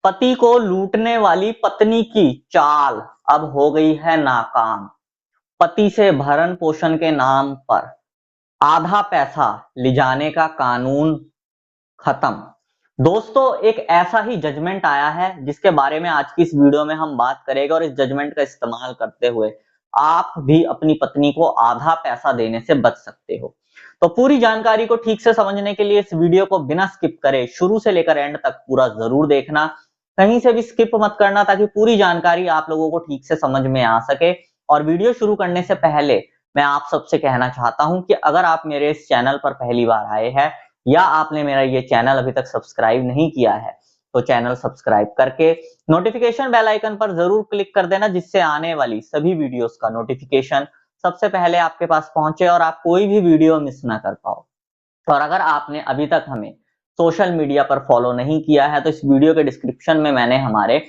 पति को लूटने वाली पत्नी की चाल अब हो गई है नाकाम। पति से भरण पोषण के नाम पर आधा पैसा ले जाने का कानून खत्म। दोस्तों, एक ऐसा ही जजमेंट आया है जिसके बारे में आज की इस वीडियो में हम बात करेंगे और इस जजमेंट का इस्तेमाल करते हुए आप भी अपनी पत्नी को आधा पैसा देने से बच सकते हो। तो पूरी जानकारी को ठीक से समझने के लिए इस वीडियो को बिना स्किप करे शुरू से लेकर एंड तक पूरा जरूर देखना। कहीं से भी स्किप मत करना ताकि पूरी जानकारी आप लोगों को ठीक से समझ में आ सके। और वीडियो शुरू करने से पहले मैं आप सबसे कहना चाहता हूं कि अगर आप मेरे इस चैनल पर पहली बार आए हैं या आपने मेरा ये चैनल अभी तक सब्सक्राइब नहीं किया है तो चैनल सब्सक्राइब करके नोटिफिकेशन बेल आइकन पर जरूर क्लिक कर देना, जिससे आने वाली सभी वीडियोस का नोटिफिकेशन सबसे पहले आपके पास पहुंचे और आप कोई भी वीडियो मिस ना कर पाओ। और अगर आपने अभी तक हमें सोशल मीडिया पर फॉलो नहीं किया है तो इस वीडियो के डिस्क्रिप्शन में मैंने हमारे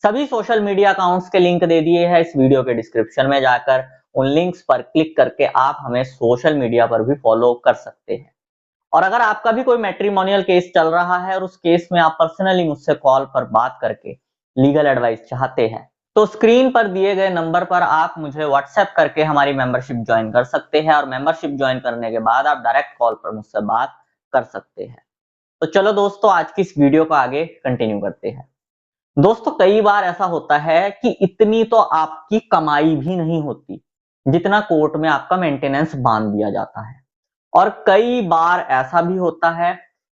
सभी सोशल मीडिया अकाउंट्स के लिंक दे दिए हैं। इस वीडियो के डिस्क्रिप्शन में जाकर उन लिंक्स पर क्लिक करके आप हमें सोशल मीडिया पर भी फॉलो कर सकते हैं। और अगर आपका भी कोई मैट्रिमोनियल केस चल रहा है और उस केस में आप पर्सनली मुझसे कॉल पर बात करके लीगल एडवाइस चाहते हैं तो स्क्रीन पर दिए गए नंबर पर आप मुझे व्हाट्सएप करके हमारी मेंबरशिप ज्वाइन कर सकते हैं और मेंबरशिप ज्वाइन करने के बाद आप डायरेक्ट कॉल पर मुझसे बात कर सकते हैं। तो चलो दोस्तों, आज की इस वीडियो को आगे कंटिन्यू करते हैं। दोस्तों, कई बार ऐसा होता है कि इतनी तो आपकी कमाई भी नहीं होती जितना कोर्ट में आपका मेंटेनेंस बांध दिया जाता है। और कई बार ऐसा भी होता है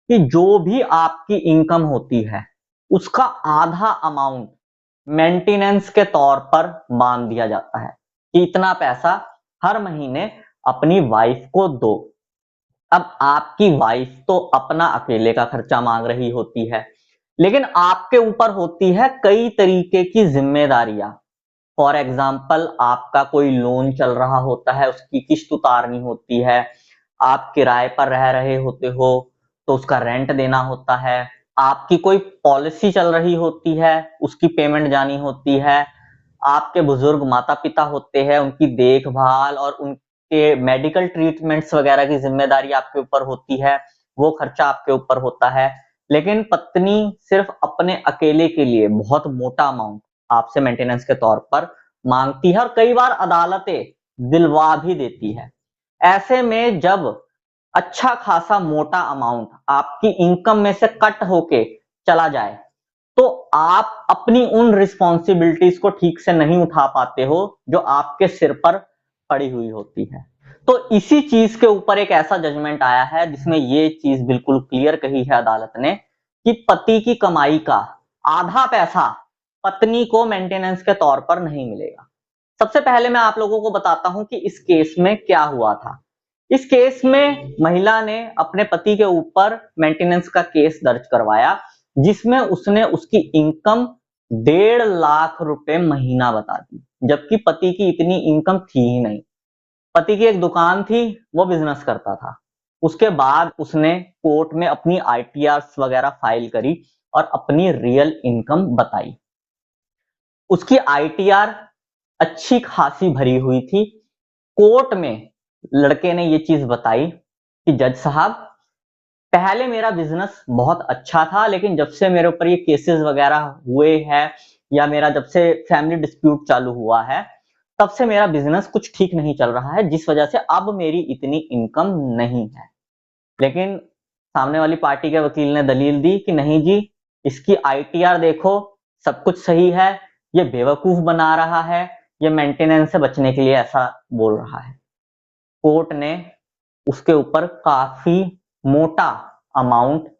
कि जो भी आपकी इनकम होती है उसका आधा अमाउंट मेंटेनेंस के तौर पर बांध दिया जाता है कि इतना पैसा हर महीने अपनी वाइफ को दो। अब आपकी वाइफ तो अपना अकेले का खर्चा मांग रही होती है, लेकिन आपके ऊपर होती है कई तरीके की जिम्मेदारियां। फॉर एग्जाम्पल, आपका कोई लोन चल रहा होता है, उसकी किस्त उतारनी होती है। आप किराए पर रह रहे होते हो तो उसका रेंट देना होता है। आपकी कोई पॉलिसी चल रही होती है, उसकी पेमेंट जानी होती है। आपके बुजुर्ग माता पिता होते हैं, उनकी देखभाल और उनके मेडिकल ट्रीटमेंट्स वगैरह की जिम्मेदारी आपके ऊपर होती है, वो खर्चा आपके ऊपर होता है। लेकिन पत्नी सिर्फ अपने अकेले के लिए बहुत मोटा अमाउंट आपसे मेंटेनेंस के तौर पर मांगती है और कई बार अदालतें दिलवा भी देती है। ऐसे में जब अच्छा खासा मोटा अमाउंट आपकी इनकम में से कट होके चला जाए तो आप अपनी उन रिस्पॉन्सिबिलिटीज को ठीक से नहीं उठा पाते हो जो आपके सिर पर पड़ी हुई होती है। तो इसी चीज के ऊपर एक ऐसा जजमेंट आया है जिसमें ये चीज बिल्कुल क्लियर कही है अदालत ने कि पति की कमाई का आधा पैसा पत्नी को मेंटेनेंस के तौर पर नहीं मिलेगा। सबसे पहले मैं आप लोगों को बताता हूं कि इस केस में क्या हुआ था। इस केस में महिला ने अपने पति के ऊपर मेंटेनेंस का केस दर्ज करवाया जिसमें उसने उसकी इनकम 1.5 लाख रुपए महीना बता दी, जबकि पति की इतनी इनकम थी ही नहीं। पति की एक दुकान थी, वो बिजनेस करता था। उसके बाद उसने कोर्ट में अपनी आईटीआर वगैरह फाइल करी और अपनी रियल इनकम बताई। उसकी आईटीआर अच्छी खासी भरी हुई थी। कोर्ट में लड़के ने ये चीज बताई कि जज साहब, पहले मेरा बिजनेस बहुत अच्छा था, लेकिन जब से मेरे ऊपर ये केसेस वगैरह हुए हैं या मेरा जब से फैमिली डिस्प्यूट चालू हुआ है तब से मेरा बिजनेस कुछ ठीक नहीं चल रहा है, जिस वजह से अब मेरी इतनी इनकम नहीं है। लेकिन सामने वाली पार्टी के वकील ने दलील दी कि नहीं जी, इसकी आईटीआर देखो, सब कुछ सही है, ये बेवकूफ बना रहा है, ये मेंटेनेंस से बचने के लिए ऐसा बोल रहा है। कोर्ट ने उसके ऊपर काफी मोटा अमाउंट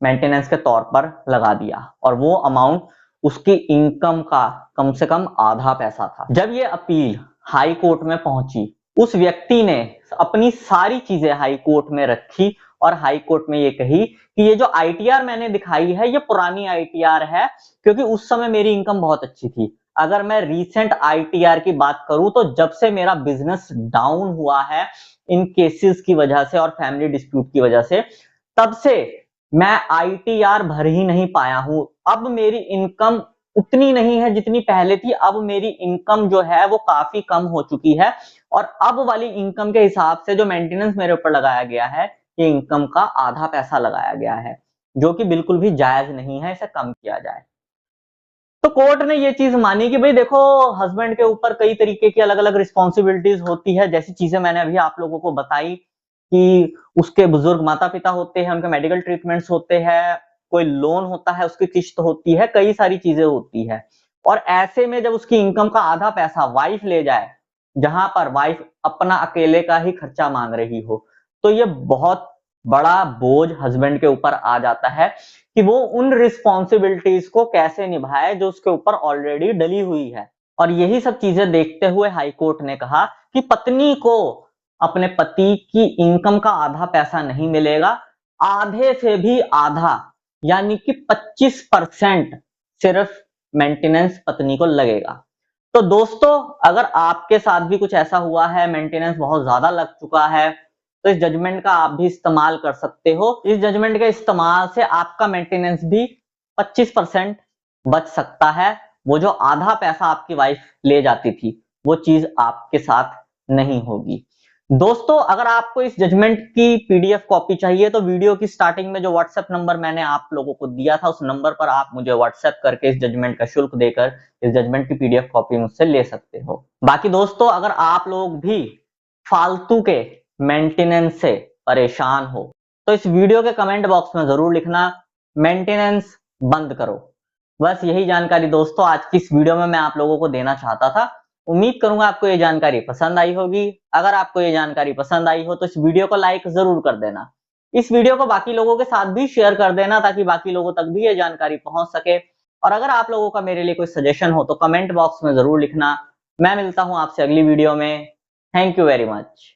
मेंटेनेंस के तौर पर लगा दिया और वो अमाउंट उसकी इनकम का कम से कम आधा पैसा था। जब ये अपील हाई कोर्ट में पहुंची, उस व्यक्ति ने अपनी सारी चीजें हाई कोर्ट में रखी और हाई कोर्ट में ये कही कि ये जो आईटीआर मैंने दिखाई है ये पुरानी आईटीआर है, क्योंकि उस समय मेरी इनकम बहुत अच्छी थी। अगर मैं रीसेंट आईटीआर की बात करूं तो जब से मेरा बिजनेस डाउन हुआ है इन केसेस की वजह से और फैमिली डिस्प्यूट की वजह से, तब से मैं आईटीआर भर ही नहीं पाया हूं। अब मेरी इनकम उतनी नहीं है जितनी पहले थी, अब मेरी इनकम जो है वो काफी कम हो चुकी है और अब वाली इनकम के हिसाब से जो मेंटेनेंस मेरे ऊपर लगाया गया है ये इनकम का आधा पैसा लगाया गया है, जो कि बिल्कुल भी जायज नहीं है, इसे कम किया जाए। तो कोर्ट ने ये चीज मानी कि भाई देखो, हस्बैंड के ऊपर कई तरीके की अलग अलग रिस्पॉन्सिबिलिटीज होती है, जैसी चीजें मैंने अभी आप लोगों को बताई कि उसके बुजुर्ग माता पिता होते हैं, उनके मेडिकल ट्रीटमेंट्स होते हैं, कोई लोन होता है, उसकी किस्त होती है, कई सारी चीजें होती है। और ऐसे में जब उसकी इनकम का आधा पैसा वाइफ ले जाए, जहां पर वाइफ अपना अकेले का ही खर्चा मांग रही हो, तो ये बहुत बड़ा बोझ हस्बैंड के ऊपर आ जाता है कि वो उन रिस्पॉन्सिबिलिटीज को कैसे निभाए जो उसके ऊपर ऑलरेडी डली हुई है। और यही सब चीजें देखते हुए हाई कोर्ट ने कहा कि पत्नी को अपने पति की इनकम का आधा पैसा नहीं मिलेगा, आधे से भी आधा यानी कि 25% सिर्फ मेंटेनेंस पत्नी को लगेगा। तो दोस्तों, अगर आपके साथ भी कुछ ऐसा हुआ है, मेंटेनेंस बहुत ज्यादा लग चुका है, तो इस जजमेंट का आप भी इस्तेमाल कर सकते हो। इस जजमेंट के इस्तेमाल से आपका मेंटेनेंस भी 25% बच सकता है। वो जो आधा पैसा आपकी वाइफ ले जाती थी, वो चीज आपके साथ नहीं होगी। दोस्तों, अगर आपको इस जजमेंट की पीडीएफ कॉपी चाहिए तो वीडियो की स्टार्टिंग में जो व्हाट्सएप नंबर मैंने आप लोगों को दिया था, उस नंबर पर आप मुझे व्हाट्सएप करके इस जजमेंट का शुल्क देकर इस जजमेंट की पीडीएफ कॉपी मुझसे ले सकते हो। बाकी दोस्तों, अगर आप लोग भी फालतू के मेंटेनेंस से परेशान हो, तो इस वीडियो के कमेंट बॉक्स में जरूर लिखना, मेंटेनेंस बंद करो। बस यही जानकारी दोस्तों आज की इस वीडियो में मैं आप लोगों को देना चाहता था। उम्मीद करूंगा आपको ये जानकारी पसंद आई होगी। अगर आपको ये जानकारी पसंद आई हो तो इस वीडियो को लाइक जरूर कर देना। इस वीडियो को बाकी लोगों के साथ भी शेयर कर देना, ताकि बाकी लोगों तक भी ये जानकारी पहुंच सके। और अगर आप लोगों का मेरे लिए कोई सजेशन हो तो कमेंट बॉक्स में जरूर लिखना। मैं मिलता हूं आपसे अगली वीडियो में। Thank you very much.